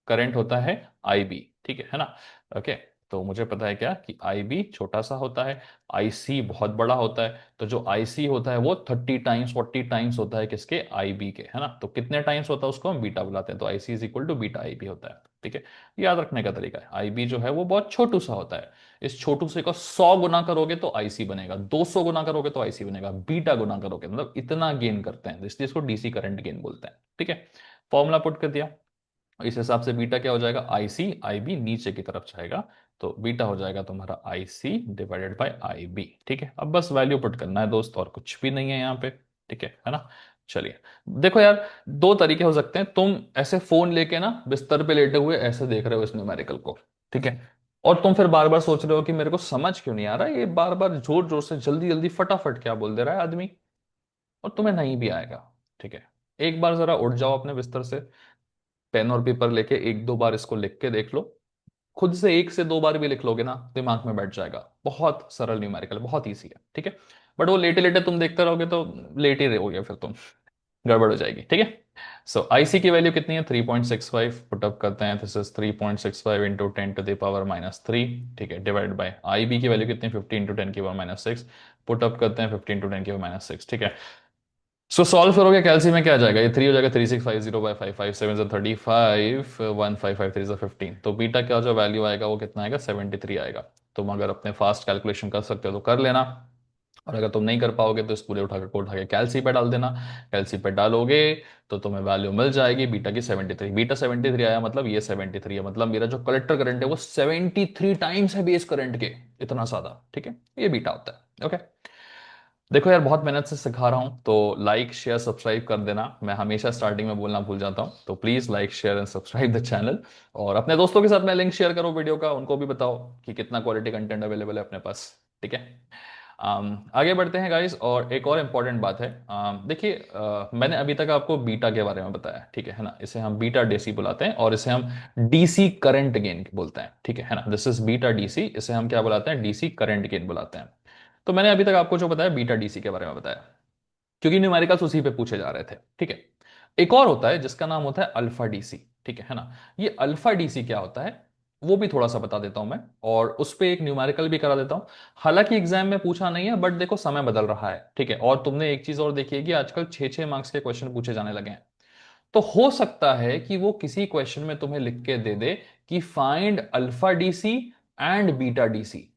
A: करंट होता है आई बी। ठीक है ना। ओके, तो मुझे पता है क्या कि आई बी छोटा सा होता है, आई सी बहुत बड़ा होता है। तो जो आई सी होता है वो 30 टाइम्स, 40 टाइम्स होता है किसके, आई बी के, है ना। तो कितने टाइम्स होता है उसको हम बीटा बुलाते हैं, तो I C is equal to beta I B होता है। ठीक है, याद रखने का तरीका है, आई बी जो है वो बहुत छोटू सा होता है। इस छोटू से को 100 गुना करोगे तो आईसी बनेगा, 200 गुना करोगे तो आईसी बनेगा, बीटा गुना करोगे मतलब इतना गेन करते हैं, इसलिए इसको डीसी करंट गेन बोलते हैं। ठीक है, फॉर्मूला पुट कर दिया, इस हिसाब से बीटा क्या हो जाएगा, आई सी, आई बी नीचे की तरफ जाएगा। तो बीटा हो जाएगा तुम्हारा I C divided by I B. ठीक है, अब बस वैल्यू पुट करना है दोस्त, और कुछ भी नहीं है यहाँ पे। ठीक है ना। चलिए, देखो यार, दो तरीके हो सकते हैं, तुम ऐसे फोन लेके ना बिस्तर पे लेटे हुए ऐसे देख रहे हो इस न्यूमेरिकल को। ठीक है, और तुम फिर बार बार सोच रहे हो कि मेरे को समझ क्यों नहीं आ रहा, ये बार बार जोर जोर से जल्दी जल्दी फटाफट क्या बोल दे रहा है आदमी, और तुम्हें नहीं भी आएगा। ठीक है, एक बार जरा उठ जाओ अपने बिस्तर से, पेन और पेपर लेके एक दो बार इसको लिख के देख लो, खुद से एक से दो बार भी लिख लोगे ना, दिमाग में बैठ जाएगा। बहुत सरल न्यूमेरिकल, बहुत ईजी है। ठीक है, बट वो लेटे लेटे तुम देखते रहोगे तो लेटे ही रहोगे, फिर तुम गड़बड़ हो जाएगी। ठीक है, सो आईसी की वैल्यू कितनी है? 3.65। पुटअप करते हैं, दिस इज 3.65 इंटू 10⁻³ ठीक है, डिवाइड बाय आईबी की वैल्यू कितनी है? 50 इंटू 10⁻⁶। पुटअप करते हैं 50 इंटू 10⁻⁶, ठीक है। सो सॉल्व करोगे कैलसी में क्या आ जाएगा? ये 3 हो जाएगा, 3650 बाय 557 35 1553 15। तो बीटा का जो वैल्यू आएगा वो कितना आएगा? 73 आएगा। तुम अगर अपने फास्ट कैलकुलेशन कर सकते हो तो कर लेना, और अगर तुम नहीं कर पाओगे तो इस पूरे उठा के कैलसी पे डाल देना। कैलसी पे डालोगे तो तुम्हें वैल्यू मिल जाएगी बीटा की 73। बीटा 73 आया, मतलब ये 73 है, मतलब मेरा जो कलेक्टर करंट है वो 73 टाइम्स है बेस करंट के। इतना ज्यादा, ठीक है, ये बीटा होता है। ओके, देखो यार, बहुत मेहनत से सिखा रहा हूं, तो लाइक शेयर सब्सक्राइब कर देना। मैं हमेशा स्टार्टिंग में बोलना भूल जाता हूं, तो please like share and subscribe the channel. और अपने दोस्तों के साथ में लिंक शेयर करो वीडियो का, उनको भी बताओ कि कितना क्वालिटी कंटेंट अवेलेबल है अपने पास, ठीक है। आगे बढ़ते हैं गाइस, और एक और इम्पॉर्टेंट बात है। देखिए, मैंने अभी तक आपको बीटा के बारे में बताया, ठीक है ना। इसे हम बीटा डीसी बुलाते हैं, और इसे हम डीसी करंट गेन बोलते हैं, ठीक है ना। दिस इज बीटा डीसी, इसे हम क्या बुलाते हैं? डीसी करंट गेन बुलाते हैं। तो मैंने अभी तक आपको जो बताया बीटा डीसी के बारे में बताया, क्योंकि न्यूमेरिकल्स उसी पे पूछे जा रहे थे, ठीक है। एक और होता है जिसका नाम होता है अल्फा डीसी, ठीक है ना। ये अल्फा डीसी क्या होता है वो भी थोड़ा सा बता देता हूं मैं, और उस पे एक न्यूमेरिकल भी करा देता हूं। हालांकि एग्जाम में पूछा नहीं है, बट देखो समय बदल रहा है, ठीक है। और तुमने एक चीज और देखी है कि आजकल 6-6 मार्क्स के क्वेश्चन पूछे जाने लगे हैं। तो हो सकता है कि वो किसी क्वेश्चन में तुम्हें लिख के दे दे कि find alpha DC and beta DC,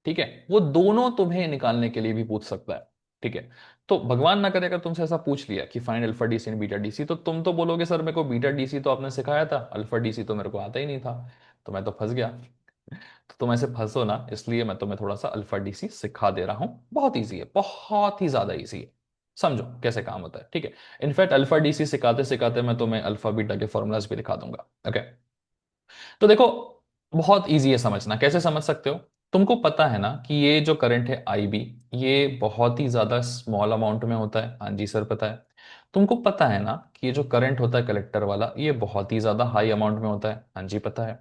A: ठीक है। वो दोनों तुम्हें निकालने के लिए भी पूछ सकता है, ठीक है। तो भगवान ना करे अगर तुमसे ऐसा पूछ लिया कि find alpha DC and beta DC, तो तुम तो बोलोगे सर मेरे को बीटा डीसी तो आपने सिखाया था, अल्फा डीसी तो मेरे को आता ही नहीं था, तो मैं तो फंस गया। तो तुम ऐसे फंसो ना, इसलिए मैं तुम्हें थोड़ा सा अल्फा डीसी सिखा दे रहा हूं। बहुत ईजी है, बहुत ही ज्यादा ईजी है। समझो कैसे काम होता है, ठीक है। इनफैक्ट अल्फा डीसी सिखाते सिखाते मैं तुम्हें अल्फा बीटा के फॉर्मूलाज भी दिखा दूंगा। ओके, तो देखो, बहुत इजी है समझना। कैसे समझ सकते हो? तुमको पता है ना कि ये जो करंट है आईबी, ये बहुत ही ज्यादा स्मॉल अमाउंट में होता है। हाँ जी सर, पता है। तुमको पता है ना कि ये जो करंट होता है कलेक्टर वाला, ये बहुत ही ज्यादा हाई अमाउंट में होता है। हाँ जी, पता है।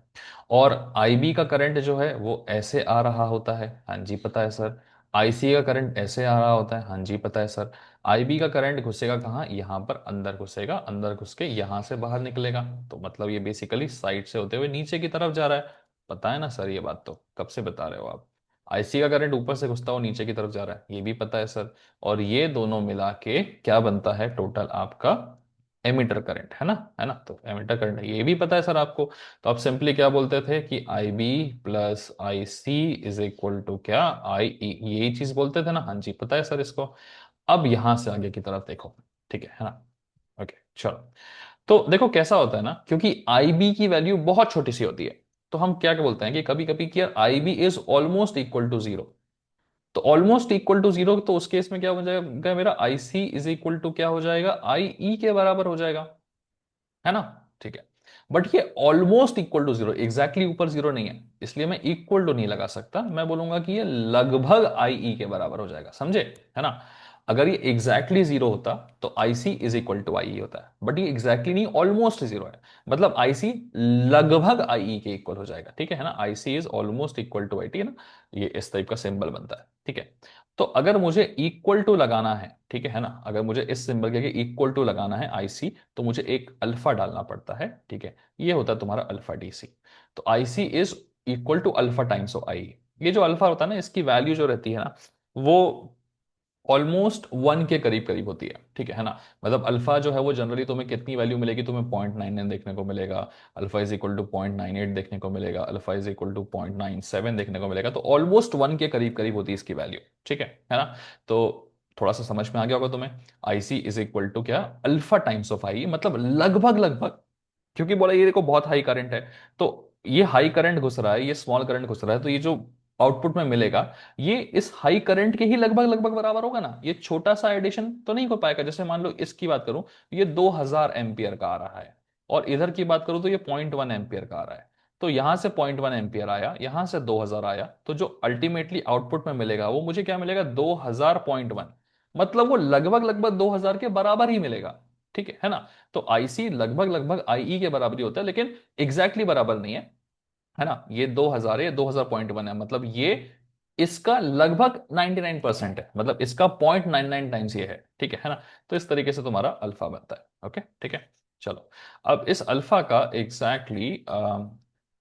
A: और आईबी का करंट जो है वो ऐसे आ रहा होता है। हाँ जी, पता है सर। आईसी का करंट ऐसे आ रहा होता है। हाँ जी, पता है सर। आईबी का करंट घुसेगा कहाँ? यहाँ पर अंदर घुसेगा, अंदर घुस के यहाँ से बाहर निकलेगा। तो मतलब ये बेसिकली साइड से होते हुए नीचे की तरफ जा रहा है। पता है ना सर, ये बात तो कब से बता रहे हो आप। आईसी का करंट ऊपर से घुसता हुआ नीचे की तरफ जा रहा है, ये भी पता है सर। और ये दोनों मिला के क्या बनता है टोटल आपका? एमीटर करंट, है ना, है ना। तो एमीटर करंट ये भी पता है सर आपको। तो आप सिंपली क्या बोलते थे कि I B plus I C is equal to क्या? आई ई, यही चीज बोलते थे ना। हाँ जी, पता है सर इसको। अब यहां से आगे की तरफ देखो, ठीक है ना। ओके, चलो। तो देखो कैसा होता है ना, क्योंकि आईबी की वैल्यू बहुत छोटी सी होती है, तो हम क्या क्या बोलते हैं कि कभी कभी कि यार IB is almost equal to zero. तो ऑलमोस्ट इक्वल टू जीरो, तो उस केस में क्या हो जाएगा? मेरा आईसी इज इक्वल टू क्या हो जाएगा? आई ई के बराबर हो जाएगा, है ना। ठीक है, बट ये almost equal to zero, exactly ऊपर जीरो नहीं है, इसलिए मैं इक्वल टू नहीं लगा सकता। मैं बोलूंगा कि ये लगभग आई ई के बराबर हो जाएगा, समझे, है ना। अगर ये एग्जैक्टली जीरो होता तो आईसी इज इक्वल टू आई होता है, बट ये एग्जैक्टली नहीं, ऑलमोस्ट जीरो है। मतलब आईसी लगभग आई के इक्वल हो जाएगा, ठीक है ना। IC is almost equal to I, है ना। ये इस टाइप का सिंबल बनता है, ठीक है। तो अगर मुझे इक्वल टू लगाना है, ठीक है ना, अगर मुझे इस सिंबल के इक्वल टू लगाना है आईसी, तो मुझे एक अल्फा डालना पड़ता है, ठीक है। ये होता है तुम्हारा अल्फा डीसी। तो IC is equal to alpha times of I. ये जो अल्फा होता है ना, इसकी वैल्यू जो रहती है ना, वो ऑलमोस्ट वन के करीब करीब होती है, ठीक है ना। मतलब अल्फा जो है वो जनरली तुम्हें कितनी वैल्यू मिलेगी? तुम्हें 0.99 देखने को मिलेगा। अल्फा इज इक्वल टू 0.98 देखने को मिलेगा। अल्फा इज इक्वल टू 0.97 देखने को मिलेगा। तो ऑलमोस्ट वन के करीब करीब होती है इसकी वैल्यू, ठीक है ना। तो थोड़ा सा समझ में आ गया होगा तुम्हें। आईसी इज इक्वल टू क्या? अल्फा टाइम्स ऑफ आई, मतलब लगभग लगभग। क्योंकि बोला ये देखो बहुत हाई करंट है, तो ये हाई करंट घुस रहा है, ये स्मॉल करंट घुस रहा है, तो ये जो आउटपुट में मिलेगा, ये इस हाई करंट के ही लगभग लगभग बराबर होगा ना। ये छोटा सा एडिशन तो नहीं हो पाएगा। जैसे मान लो इसकी बात करूं, ये 2000 एम्पियर का आ रहा है, और इधर की बात करूं तो ये 0.1 एम्पियर का आ रहा है। तो यहां से 0.1 एम्पियर आया, यहां से 2000 आया, तो जो अल्टीमेटली आउटपुट में मिलेगा वो मुझे क्या मिलेगा? 2000.1। मतलब वो लगभग लगभग 2000 के बराबर ही मिलेगा, ठीक है ना। तो आईसी लगभग लगभग आईई के बराबर ही होता है, लेकिन एग्जैक्टली बराबर नहीं है, है ना। ये 2000 है, 2000.1 है, मतलब ये इसका लगभग 99% है, मतलब इसका 0.99 टाइम्स ये है, है ना। तो इस तरीके से तुम्हारा अल्फा बनता है। ओके, ठीक है। चलो, अब इस अल्फा का एग्जैक्टली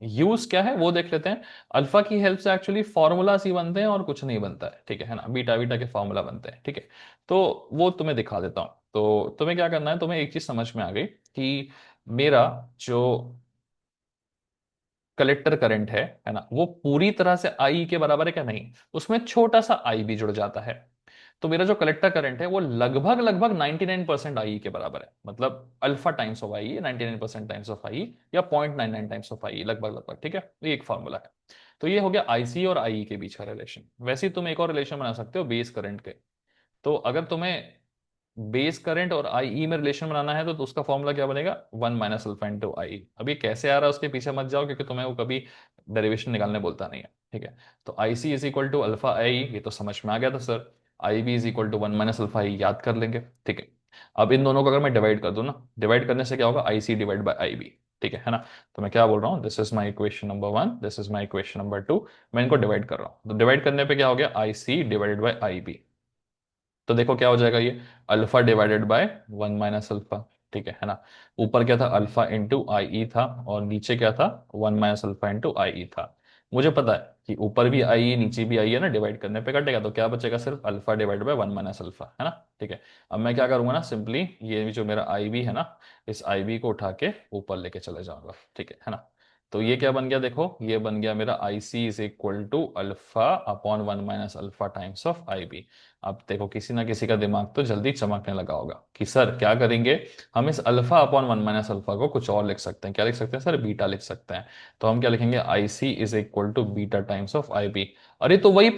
A: यूज क्या है वो देख लेते हैं। अल्फा की हेल्प से एक्चुअली फॉर्मूलाज ही बनते हैं और कुछ नहीं बनता है ना। बीटा बीटा के फॉर्मूला बनते हैं, ठीक है। तो वो तुम्हें दिखा देता हूं। तो तुम्हें क्या करना है, तुम्हें एक चीज समझ में आ गई कि मेरा जो कलेक्टर करंट है ना, वो पूरी तरह से आई के बराबर है क्या? नहीं, उसमें छोटा सा आई भी जुड़ जाता है। तो मेरा जो कलेक्टर करंट है वो लगभग लगभग 99% आई के बराबर है, मतलब alpha times of I 99% times of I, या 0.99 टाइम्स ऑफ आई, लगभग लगभग, ठीक है। तो ये एक फॉर्मूला है। तो ये हो गया आईसी और आई के बीच का रिलेशन। वैसे ही तुम एक और रिलेशन बना सकते हो बेस करंट के। तो अगर तुम्हें बेस करंट और आई ई में रिलेशन बनाना है तो उसका फॉर्मूला क्या बनेगा? 1 - अल्फा इंटू आई। अब ये कैसे आ रहा है उसके पीछे मत जाओ, क्योंकि तुम्हें वो कभी डेरिवेशन निकालने बोलता नहीं है, ठीक है। तो I C is equal to alpha I, ये तो समझ में आ गया था sir. I B is equal to 1 - alpha I, याद कर लेंगे, ठीक है। अब इन दोनों को अगर मैं डिवाइड कर दूं ना, डिवाइड करने से क्या होगा? आई सी डिवाइड बाई आई बी, ठीक है ना। तो मैं क्या बोल रहा हूँ, this is my equation number 1, this is my equation number 2। मैं इनको डिवाइड कर रहा हूँ, तो डिवाइड करने पे क्या हो गया? I C divided by I B. तो देखो क्या हो जाएगा ये, अल्फा डिवाइडेड बाय 1 - अल्फा, ठीक है ना। ऊपर क्या था? अल्फा इंटू आई ई था, और नीचे क्या था? 1 - अल्फा इंटू आई ई था। मुझे पता है कि ऊपर भी आई है नीचे भी आई है ना, डिवाइड करने पे कटेगा, तो क्या बचेगा? सिर्फ अल्फा डिवाइड बाय 1 - अल्फा, है ना, ठीक है। अब मैं क्या करूंगा ना, सिंपली ये जो मेरा आई बी है ना, इस आई बी को उठा के ऊपर लेके चले जाऊंगा, ठीक है ना। तो ये क्या बन गया? देखो ये बन गया मेरा I C is equal to alpha upon 1 - alpha times of I B. अब देखो किसी ना किसी का दिमाग तो जल्दी चमकने लगा होगा कि सर क्या करेंगे, हम इस अल्फा अपॉन 1 - अल्फा को कुछ और लिख सकते हैं। क्या लिख सकते हैं सर? बीटा लिख सकते हैं। तो हम क्या लिखेंगे? I C is equal to beta times of I B. अरे तो वही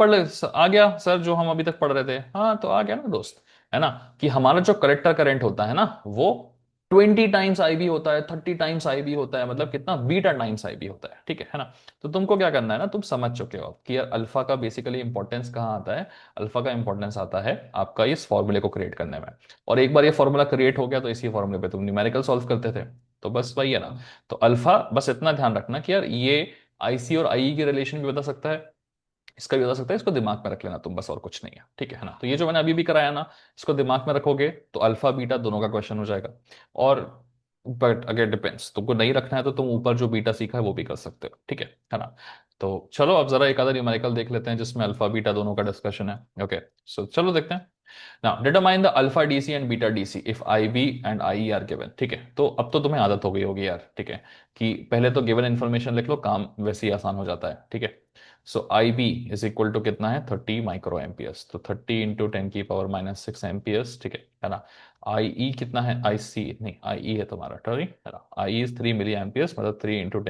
A: आ गया सर जो हम अभी तक पढ़ रहे थे। हाँ, तो आ गया ना दोस्त, है ना, कि हमारा जो कलेक्टर करंट होता है ना, वो 20 टाइम्स आई बी होता है, 30 टाइम्स आई बी होता है, मतलब कितना? बीटा टाइम्स आई बी होता है, ठीक है ना। तो तुमको क्या करना है ना, तुम समझ चुके हो कि यार अल्फा का बेसिकली इंपॉर्टेंस कहाँ आता है। अल्फा का इंपॉर्टेंस आता है आपका इस फॉर्मूले को क्रिएट करने में। और एक बार ये फॉर्मूला क्रिएट हो गया तो इसी फॉर्मूले पे तुम न्यूमेरिकल सॉल्व करते थे। तो बस वही है ना। तो अल्फा, बस इतना ध्यान रखना कि यार ये आईसी और आई की रिलेशन भी बता सकता है, इसका भी बता सकता है, इसको दिमाग में रख लेना तुम, बस और कुछ नहीं है, ठीक है ना। तो ये जो मैंने अभी भी कराया ना, इसको दिमाग में रखोगे तो अल्फा बीटा दोनों का क्वेश्चन हो जाएगा। और बट अगेन डिपेंड्स, तुमको नहीं रखना है तो तुम ऊपर जो बीटा सीखा है वो भी कर सकते हो, ठीक है ना। तो चलो अब जरा एक आधा न्यूमेरिकल देख लेते हैं जिसमें अल्फा बीटा दोनों का डिस्कशन है। ओके, सो चलो देखते हैं। Now determine the alpha DC and beta DC if I B and I E are given, ठीक है। तो अब तो तुम्हें आदत हो गई होगी यार, ठीक है, कि पहले तो गिवन इन्फॉर्मेशन लिख लो, काम वैसे ही आसान हो जाता है, ठीक है। सो आई बी इज इक्वल टू कितना है? 30 माइक्रो एम्पियर्स, तो 30 × 10⁻⁶ एम्पियर्स, ठीक है ना। आई ई कितना है? आई सी नहीं, आई ई है तुम्हारा, सॉरी, है ना। आई इज 3 मिली एम्पियर्स, मतलब 3 ×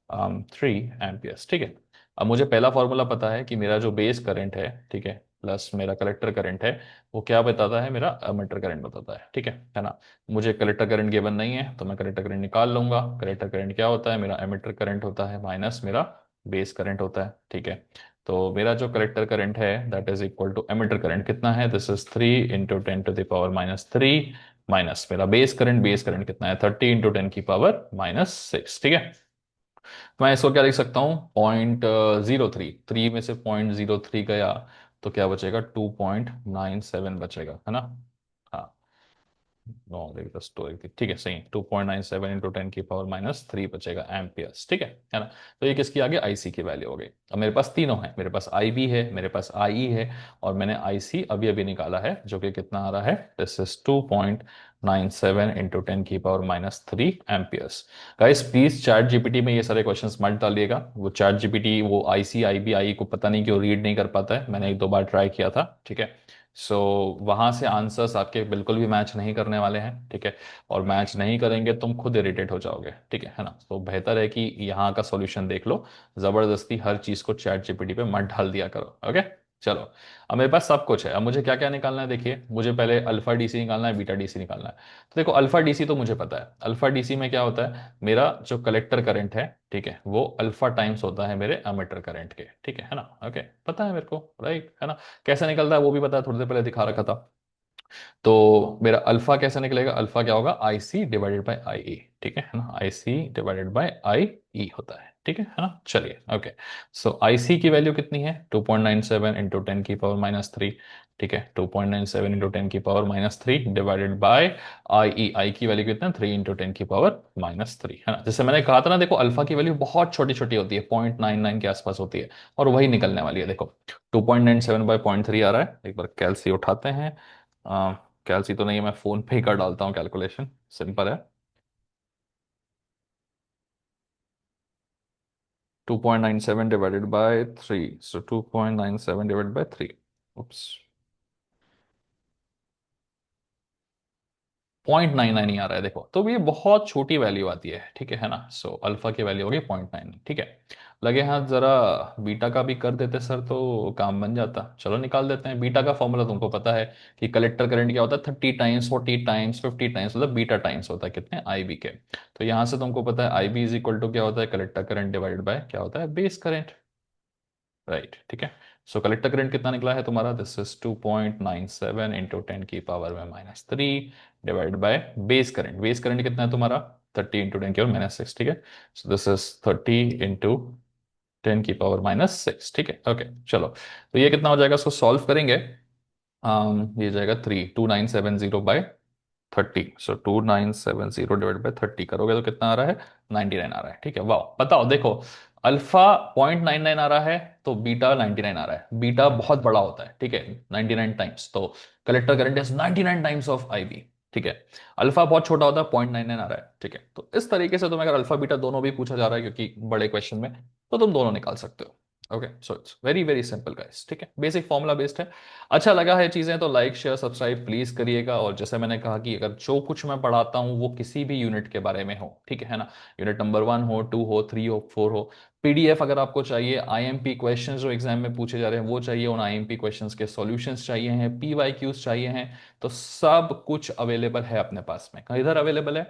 A: 10⁻⁻³ एम्पियर्स, ठीक है। अब मुझे पहला फॉर्मूला पता है कि मेरा जो बेस करंट है, ठीक है, प्लस मेरा कलेक्टर करंट है, वो क्या बताता है? मेरा एमिटर करंट बताता है ना। मुझे कलेक्टर करंट गिवन नहीं है तो मैं कलेक्टर करंट निकाल लूंगा। कलेक्टर करंट क्या होता है? मेरा एमिटर करंट होता है माइनस मेरा बेस करंट होता है, ठीक है। तो मेरा जो कलेक्टर करंट है that is equal to emitter current कितना है? दिस इज 3 × 10⁻⁻³ माइनस मेरा बेस करंट कितना है? 30 × 10⁻⁻⁶, ठीक है। तो मैं इसको क्या लिख सकता हूँ? 0.03, 3 में से 0.03 गया तो क्या बचेगा? 2.97 बचेगा, है ना। हाँ, नो देखिए स्टोरी थी, ठीक है, सही है। 2.97 × 10⁻³ बचेगा एम्पियर्स, ठीक है ना। तो ये किसकी आ गई? आईसी की वैल्यू हो गई। अब मेरे पास तीनों है, मेरे पास आई बी है, मेरे पास आई ई है, और मैंने आई सी अभी अभी निकाला है जो कि कितना आ रहा है? This is 2.97 × 10⁻³ amperes. Guys please chat GPT में ये सारे क्वेश्चंस मत डालिएगा, वो चैट जीपीटी वो आई सी आई बी आई को पता नहीं क्यों रीड नहीं कर पाता है। मैंने एक दो बार ट्राई किया था, ठीक है। सो वहां से आंसर्स आपके बिल्कुल भी मैच नहीं करने वाले हैं, ठीक है। और मैच नहीं करेंगे तुम खुद इरिटेट हो जाओगे, ठीक है ना। तो बेहतर है कि यहाँ का सॉल्यूशन देख लो, जबरदस्ती हर चीज को चैट जीपीटी पे मत ढाल दिया करो, ओके। चलो, अब मेरे पास सब कुछ है। अब मुझे क्या क्या निकालना है? देखिए, मुझे पहले अल्फा डीसी निकालना है, बीटा डीसी निकालना है। तो देखो अल्फा डीसी तो मुझे पता है। अल्फा डीसी में क्या होता है? मेरा जो कलेक्टर करंट है, ठीक है, वो अल्फा टाइम्स होता है मेरे एमिटर करंट के, ठीक है ना। ओके, पता है मेरे को, राइट, है ना। कैसे निकलता है वो भी पता है, थोड़ी देर पहले दिखा रखा था। तो मेरा अल्फा कैसे निकलेगा? अल्फा क्या होगा? आई सी डिवाइडेड बाई आई ई, ठीक है ना। आई सी डिवाइडेड बाई आई ई होता है, ठीक है ना? चलिए, ओके। सो आईसी की वैल्यू कितनी है? 2.97 इंटू 10 की पावर -3। ठीक है, 2.97 इंटू 10 की पावर -3 डिवाइडेड बाय आई की वैल्यू कितना है? 3 इंटू 10 की पावर-3, है ना? जैसे मैंने कहा था ना, देखो अल्फा की वैल्यू बहुत छोटी छोटी होती है, 0.99 के आसपास होती है, और वही निकलने वाली है। देखो 2.97/0.3 आ रहा है। एक बार कैलसी उठाते हैं। कैलसी तो नहीं है, मैं फोन पे ही कर डालता हूँ कैलकुलेशन, सिंपल है। 2.97 divided by 3, so 2.97 divided by 3। उप्स, 0.99 ही आ रहा है। देखो तो ये बहुत छोटी वैल्यू आती है, ठीक है ना? सो अल्फा की वैल्यू होगी 0.9। ठीक है, लगे हाथ जरा बीटा का भी कर देते सर तो काम बन जाता। चलो निकाल देते हैं। बीटा का फॉर्मूला तुमको पता है कि कलेक्टर करंट क्या होता है? 30 टाइम्स, 40 टाइम्स, 50 टाइम्स, मतलब बीटा टाइम्स होता है कितने? आई बी के। तो यहां से तुमको पता है आई बी इज इक्वल टू क्या होता है? कलेक्टर करंट डिवाइडेड बाय क्या होता है? Base current. राइट, ठीक है। सो कलेक्टर करंट कितना निकला है तुम्हारा? दिस इज 2.97 इंटू 10 की पावर में -3 divide by base current. Base current कितना है तुम्हारा? 30 इंटू 10 की पावर-6। ठीक है, सो दिस इज 30 इंटू 10 की पावर-6। ठीक है, ओके चलो। तो ये कितना हो जाएगा? इसको सॉल्व करेंगे। ये जाएगा 2970/30। सो 2970 डिवाइड बाय 30 करोगे तो कितना आ रहा है? 99 आ रहा है। ठीक है, वाह। बताओ, देखो अल्फा 0.99 आ रहा है, तो बीटा 99 आ रहा है। बीटा बहुत बड़ा होता है, ठीक है, 99 टाइम्स। तो collector current is 99 times of I B. ठीक है, अल्फा बहुत छोटा होता है, 0.99 आ रहा है। ठीक है, तो इस तरीके से तुम्हें अगर अल्फा बीटा दोनों भी पूछा जा रहा है, क्योंकि बड़े क्वेश्चन में, तो तुम दोनों निकाल सकते हो। Okay, so it's very very simple guys. ठीक है, बेसिक फॉर्मूला बेस्ड है। अच्छा लगा है चीज़ें तो लाइक शेयर सब्सक्राइब प्लीज़ करिएगा। और जैसे मैंने कहा कि अगर जो कुछ मैं पढ़ाता हूँ वो किसी भी यूनिट के बारे में हो, ठीक है ना? यूनिट नंबर 1 हो, 2 हो, 3 हो, 4 हो, पीडीएफ अगर आपको चाहिए, आईएमपी क्वेश्चंस जो एग्जाम में पूछे जा रहे हैं वो चाहिए, उन आईएमपी क्वेश्चंस के सॉल्यूशंस चाहिए हैं, पीवाईक्यूज चाहिए हैं, तो सब कुछ अवेलेबल है अपने पास में। कहाँ इधर अवेलेबल है?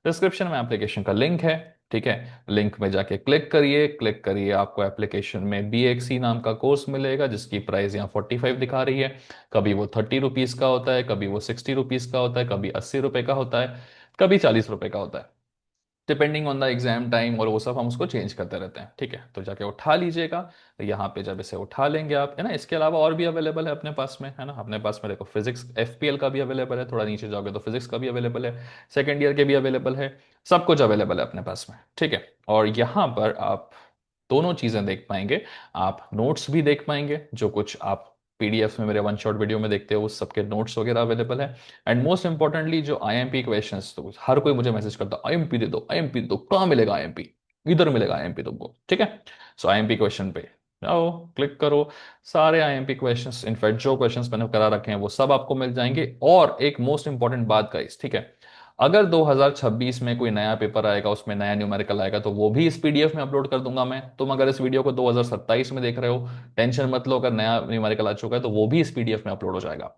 A: डिस्क्रिप्शन में एप्लीकेशन का लिंक है। ठीक है, लिंक में जाके क्लिक करिए। क्लिक करिए, आपको एप्लीकेशन में BXC नाम का कोर्स मिलेगा, जिसकी प्राइस यहाँ 45 दिखा रही है। कभी वो 30 रुपीज़ का होता है, कभी वो 60 रुपीज़ का होता है, कभी 80 रुपए का होता है, कभी 40 रुपए का होता है, depending on the exam time, और वो सब हम उसको चेंज करते रहते हैं। ठीक है, तो जाके उठा लीजिएगा। तो यहाँ पे जब इसे उठा लेंगे आप, है ना, इसके अलावा और भी अवेलेबल है अपने पास में, है ना? अपने पास में देखो फिजिक्स FPL का भी अवेलेबल है, थोड़ा नीचे जाओगे तो फिजिक्स का भी अवेलेबल है, सेकेंड ईयर के भी अवेलेबल है, सब कुछ अवेलेबल है अपने पास में। ठीक है, और यहाँ पर आप दोनों चीजें देख पाएंगे। आप नोट्स भी देख पाएंगे, जो कुछ आप PDF में मेरे वन शॉट वीडियो में देखते हो, उस सबके नोट्स वगैरह अवेलेबल है। एंड मोस्ट इंपॉर्टेंटली जो आईएमपी क्वेश्चंस, तो हर कोई मुझे मैसेज करता है आईएमपी दे दो, आईएमपी दे दो। कहाँ मिलेगा आईएमपी? इधर मिलेगा आईएमपी तुमको। ठीक है, सो आईएमपी क्वेश्चन पे आओ, क्लिक करो। सारे आईएमपी क्वेश्चंस, इनफैक्ट जो क्वेश्चंस मैंने करा रखे हैं वो सब आपको मिल जाएंगे। और एक मोस्ट इंपॉर्टेंट बात गाइस, ठीक है, अगर 2026 में कोई नया पेपर आएगा, उसमें नया न्यूमेरिकल आएगा, तो वो भी इस PDF में अपलोड कर दूंगा मैं। तुम अगर इस वीडियो को 2027 में देख रहे हो, टेंशन मत लो, अगर नया न्यूमेरिकल आ चुका है तो वो भी इस PDF में अपलोड हो जाएगा।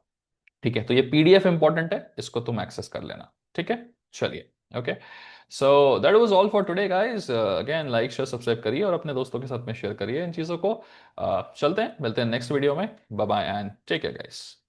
A: ठीक है, तो ये PDF इंपॉर्टेंट है, इसको तुम एक्सेस कर लेना। ठीक है, चलिए, okay. So that was all for today guys. Again like share subscribe करिए और अपने दोस्तों के साथ में शेयर करिए इन चीज़ों को। चलते हैं, मिलते हैं नेक्स्ट वीडियो में। Bye bye and take care guys.